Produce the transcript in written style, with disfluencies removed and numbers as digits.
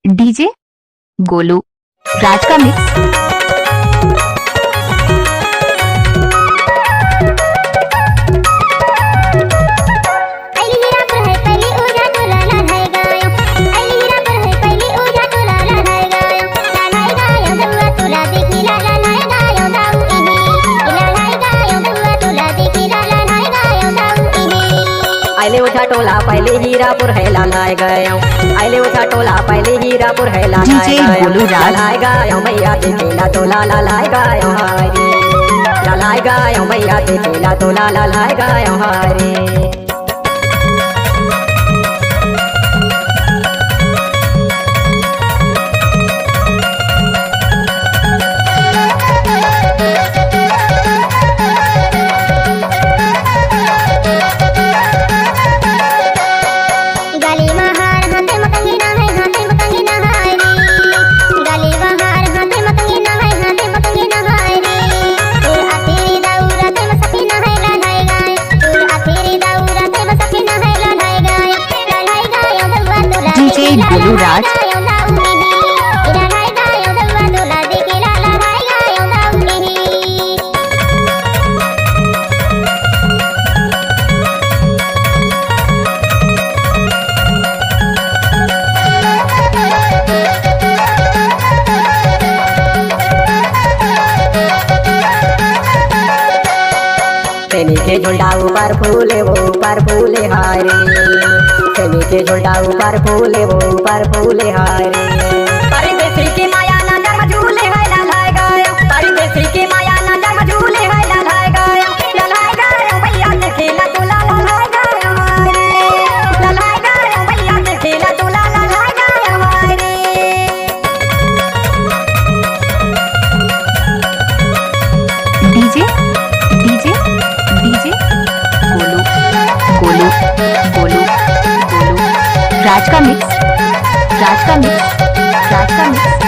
DJ Golu Raj का mix. आइले उठा टोला पहले हीरापुर है लालाए गयो। आइले उठा टोला पहले हीरापुर है लालाए गयो। लालाए गयो मैया देखेला तो लालाए गयो हारे। लालाए गयो मैया देखेला तो लालाए गयो हारे। डीजे गोलू राज तेनी के झुंडा ऊपर फूले वो ऊपर फूले हारे। तेनी के झुंडा ऊपर फूले वो ऊपर फूले हारे। परदेसी की माया नजर में झूले है लालाए गयो। परदेसी की माया नजर में झूले है लालाए गयो। लालाए गयो भैया देखेला तो लालाए गयो हारे। लालाए गयो भैया देखेला तो लालाए गयो हारे। DJ DJ DJ Golu Golu Golu Golu Raj का मिक्स राज का मिक्स राज का मिक्स।